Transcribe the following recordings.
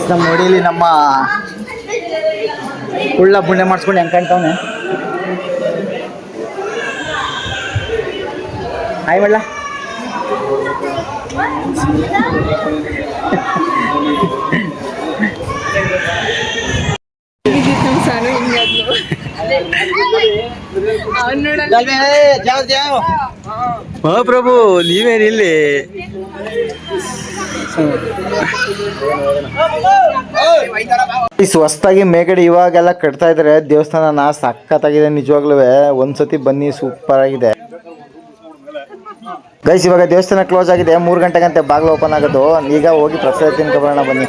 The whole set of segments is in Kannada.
ಗೈಸ್ ನಮ್ಮ ನೋಡಿಲಿ ನಮ್ಮ ಕುಳ್ಳ ಪುಣ್ಯ ಮಾಡಿಸ್ಕೊಂಡು ಹೆಂಗೆ ಕಾಣ್ತಾವನೆ. ಹಾಯ್ ಮಳ್ಳ. ಮಹಾಪ್ರಭು ನೀವೇನಿಲ್ಲಿ? ಹೊಸ್ದಾಗಿ ಮೇಗಡೆ ಇವಾಗೆಲ್ಲ ಕಟ್ತಾ ಇದಾರೆ ದೇವಸ್ಥಾನನ. ಸಖತ್ತಾಗಿದೆ ನಿಜವಾಗ್ಲೂ. ಒಂದ್ಸತಿ ಬನ್ನಿ, ಸೂಪರ್ ಆಗಿದೆ ಗೈಸ್. ಇವಾಗ ದೇವಸ್ಥಾನ ಕ್ಲೋಸ್ ಆಗಿದೆ, 3 ಗಂಟೆಗಂತೆ ಬಾಗಿಲು ಓಪನ್ ಆಗೋದು. ಈಗ ಹೋಗಿ ಪ್ರಸಾದ ತಿನ್ಕೊಬರೋಣ ಬನ್ನಿ.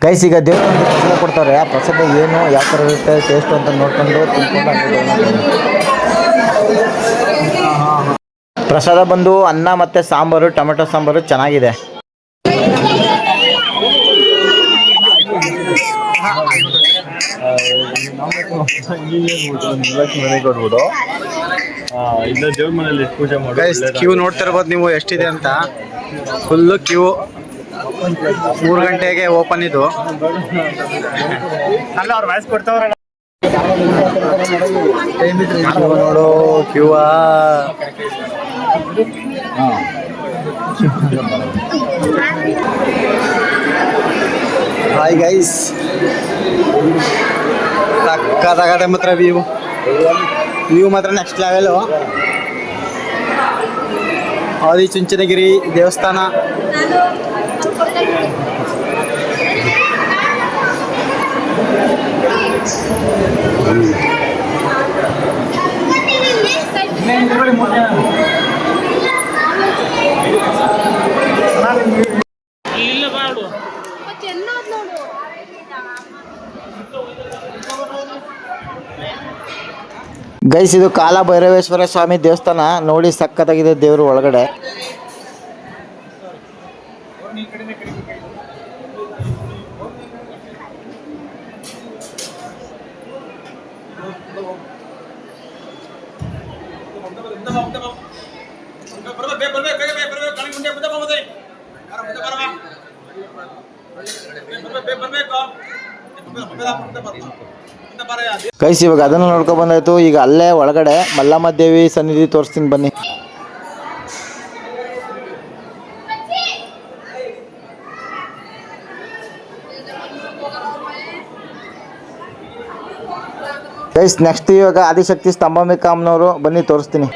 ಗೈಸ್ ಈಗ ದೇವ್ರ ಪ್ರಸಾದ ಕೊಡ್ತಾರೆ. ಆ ಪ್ರಸಾದ ಏನು, ಯಾವ ಥರ ಇರುತ್ತೆ, ಟೇಸ್ಟ್ ಅಂತ ನೋಡ್ಕೊಂಡು ತಿನ್ಕೊಂಡು ಪ್ರಸಾದ ಬಂದು ಅನ್ನ ಮತ್ತು ಸಾಂಬಾರು, ಟೊಮೆಟೊ ಸಾಂಬಾರು ಚೆನ್ನಾಗಿದೆ. ಕೊಟ್ಬಿಡು. ಇಲ್ಲ ದೇವ್ರ ಮನೇಲಿ ಪೂಜೆ ಮಾಡಿ. ಕ್ಯೂ ನೋಡ್ತಾ ಇರ್ಬೋದು ನೀವು ಎಷ್ಟಿದೆ ಅಂತ. Full Q. 3 ಗಂಟೆಗೆ ಓಪನ್ ಇದು. ಅಲ್ಲ ಅವ್ರು ವಾಯ್ಸ್ ಕೊಡ್ತಾವ್ರ ನೋಡು ಕ್ಯೂ. ಹಾಯ್ ಗೈಸ್, ಸಕ್ಕತ್ತಾಗದೆ ಮಾತ್ರ ವ್ಯೂ ಮಾತ್ರ ನೆಕ್ಸ್ಟ್ ಲೆವೆಲು. ಆದಿಚುಂಚನಗಿರಿ ದೇವಸ್ಥಾನ. ಗೈಸ್ ಇದು ಕಾಲ ಭೈರವೇಶ್ವರ ಸ್ವಾಮಿ ದೇವಸ್ಥಾನ ನೋಡಿ, ಸಕ್ಕತ್ತಾಗಿದೆ ದೇವರು ಒಳಗಡೆ. ಗೈಸ್ ಇವಾಗ ಅದನ್ನು ನೋಡ್ಕೊಂಡು ಬಂದಾಯ್ತು. ಈಗ ಅಲ್ಲೇ ಒಳಗಡೆ ಮಲ್ಲಮ್ಮ ದೇವಿ ಸನ್ನಿಧಿ ತೋರಿಸ್ತೀನಿ ಬನ್ನಿ. ಗೈಸ್ ನೆಕ್ಸ್ಟ್ ಇವಾಗ ಆದಿಶಕ್ತಿ ಸ್ತಂಭಾಂಬಿಕಾಂಬನವರು ಬನ್ನಿ ತೋರಿಸ್ತೀನಿ.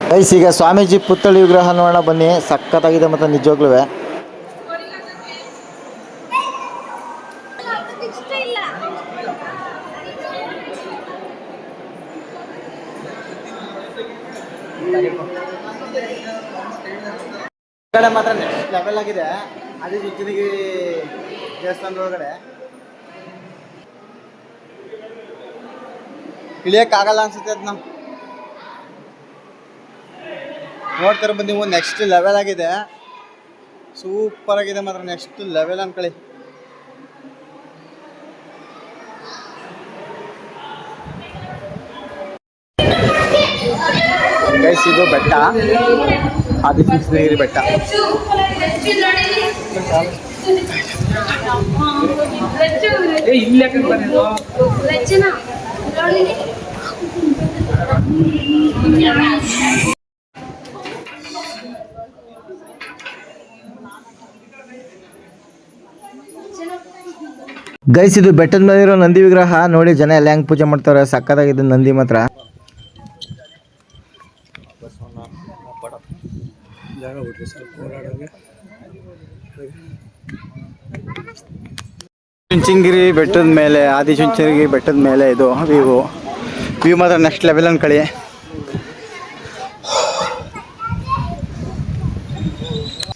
ಗೈಸ್ ಈಗ ಸ್ವಾಮೀಜಿ ಪುತ್ಥಳಿ ವಿಗ್ರಹ ನೋಡೋಣ ಬನ್ನಿ. ಸಖತ್ತಾಗಿದೆ ಮತ್ತು ನಿಜವಾಗ್ಲೂ. ಮಾತ್ರ ನೆಕ್ಸ್ಟ್ ಲೆವೆಲ್ ಆಗಿದೆ. ಆದಿಚುಂಚನಗಿರಿ ದೇವಸ್ಥಾನದೊಳಗಡೆ ಇಳಿಯೋಕ್ಕಾಗಲ್ಲ ಅನ್ಸುತ್ತೆ. ಅದನ್ನ ನೋಡ್ತಾರೆ ಬಂದು ನೀವು. ನೆಕ್ಸ್ಟ್ ಲೆವೆಲ್ ಆಗಿದೆ, ಸೂಪರ್ ಆಗಿದೆ ಮಾತ್ರ. ನೆಕ್ಸ್ಟ್ ಲೆವೆಲ್ ಅನ್ಕೊಳ್ಳಿ. ಗೈಸ್ ಇದು ಬೆಟ್ಟ, ಆದಿಚುಂಚನಗಿರಿ ಬೆಟ್ಟ. ಗೈಸ್ ಇದು ಬೆಟ್ಟದ ಮೇಲೆ ಇರೋ ನಂದಿ ವಿಗ್ರಹ ನೋಡಿ, ಜನ ಎಲ್ಲ ಹೆಂಗ್ ಪೂಜೆ ಮಾಡ್ತಾರೆ. ಸಕ್ಕತ್ತಾಗಿದೆ ನಂದಿ ಮಾತ್ರ. ಚುಂಚನಗಿರಿ ಬೆಟ್ಟದ ಮೇಲೆ, ಆದಿಚುಂಚನಗಿರಿ ಬೆಟ್ಟದ ಮೇಲೆ ಇದು ವ್ಯೂ ಮಾತ್ರ ನೆಕ್ಸ್ಟ್ ಲೆವೆಲ್ ಅನ್ಕೊಳ್ಳಿ.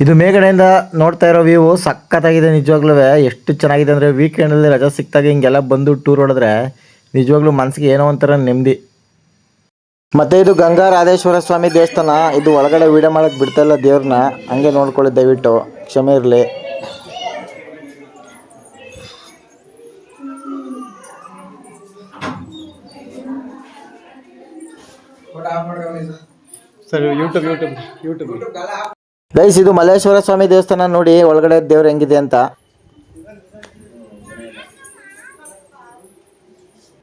ಇದು ಮೇಲ್ಗಡೆಯಿಂದ ನೋಡ್ತಾ ಇರೋ ವ್ಯೂ ಸಖತ್ತಾಗಿದೆ ನಿಜವಾಗ್ಲೂ. ಎಷ್ಟು ಚೆನ್ನಾಗಿದೆ ಅಂದರೆ ವೀಕೆಂಡಲ್ಲಿ ರಜಾ ಸಿಕ್ತಾಗ ಹಿಂಗೆಲ್ಲ ಬಂದು ಟೂರ್ ಹೊಡೆದ್ರೆ ನಿಜವಾಗ್ಲೂ ಮನಸ್ಸಿಗೆ ಏನೋ ಒಂಥರ ನೆಮ್ಮದಿ. ಮತ್ತೆ ಇದು ಗಂಗಾ ರಾಧೇಶ್ವರ ಸ್ವಾಮಿ ದೇವಸ್ಥಾನ. ಇದು ಒಳಗಡೆ ವಿಡಿಯೋ ಮಾಡಕ್ ಬಿಡ್ತಾ ಇಲ್ಲ ದೇವ್ರನ್ನ, ಹಂಗೆ ನೋಡ್ಕೊಳ್ಳಿ ದಯವಿಟ್ಟು, ಕ್ಷಮೆ ಇರಲಿ. ಸರ್ ಯೂಟ್ಯೂಬ್ ಗೈಸ್, ಇದು ಮಲ್ಲೇಶ್ವರ ಸ್ವಾಮಿ ದೇವಸ್ಥಾನ. ನೋಡಿ ಒಳಗಡೆ ದೇವ್ರು ಹೆಂಗಿದೆ ಅಂತ.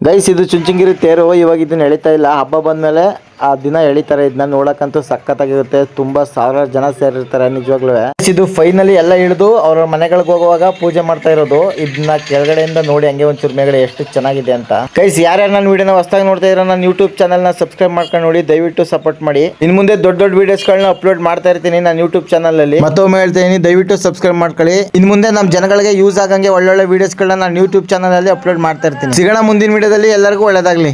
ಗೈಸ್, ಇದು ಚುಂಚನಗಿರಿ ತೇರು. ಇವಾಗ ಇದನ್ನ ಎಳಿತಾ ಇಲ್ಲ, ಹಬ್ಬ ಬಂದಮೇಲೆ ಆ ದಿನ ಎಳಿತಾರೆ. ಇದನ್ನ ನೋಡಕ್ಕಂತೂ ಸಖತ್ತಾಗಿರುತ್ತೆ. ತುಂಬಾ ಸಾವಿರಾರು ಜನ ಸೇರಿರ್ತಾರೆ ನಿಜವಾಗ್ಲೂ. ಇದು ಫೈನಲಿ ಎಲ್ಲ ಇಳಿದು ಅವ್ರ ಮನೆಗಳಿಗೆ ಹೋಗುವಾಗ ಪೂಜೆ ಮಾಡ್ತಾ ಇರೋದು. ಇದನ್ನ ಕೆಳಗಡೆಯಿಂದ ನೋಡಿ ಹಂಗೆ ಒಂಚೂರು ಮೇಲ್ಗಡೆ ಎಷ್ಟು ಚೆನ್ನಾಗಿದೆ ಅಂತ. ಗೈಸ್, ಯಾರ್ಯಾರು ನನ್ನ ವಿಡಿಯೋನ ಹೊಸದಾಗಿ ನೋಡ್ತಾ ಇರೋ ನನ್ನ ಯೂಟ್ಯೂಬ್ ಚಾನಲ್ನ ಸಬ್ಸ್ಕ್ರೈಬ್ ಮಾಡ್ಕೊಂಡು ನೋಡಿ, ದಯವಿಟ್ಟು ಸಪೋರ್ಟ್ ಮಾಡಿ. ಇನ್ನು ಮುಂದೆ ದೊಡ್ಡ ದೊಡ್ಡ ವಿಡಿಯೋಸ್ಗಳನ್ನ ಅಪ್ಲೋಡ್ ಮಾಡ್ತಾ ಇರ್ತೀನಿ ನನ್ನ ಯೂಟ್ಯೂಬ್ ಚಾನಲ್ ಅಲ್ಲಿ. ಮತ್ತೊಮ್ಮೆ ಹೇಳ್ತೀನಿ, ದಯವಿಟ್ಟು ಸಬ್ಸ್ಕ್ರೈಬ್ ಮಾಡ್ಕೊಳ್ಳಿ. ಇನ್ನು ಮುಂದೆ ನಮ್ಮ ಜನಗಳಿಗೆ ಯೂಸ್ ಆಗಂಗೆ ಒಳ್ಳೊಳ್ಳೆ ವಿಡಿಯೋಸ್ಗಳನ್ನ ನಾನು ಯೂಟ್ಯೂಬ್ ಚಾನಲ್ ಅಲ್ಲಿ ಅಪ್ಲೋಡ್ ಮಾಡ್ತಾ ಇರ್ತೀನಿ. ಸಿಗೋಣ ಮುಂದಿನ ವಿಡಿಯೋದಲ್ಲಿ. ಎಲ್ಲರಿಗೂ ಒಳ್ಳೇದಾಗ್ಲಿ.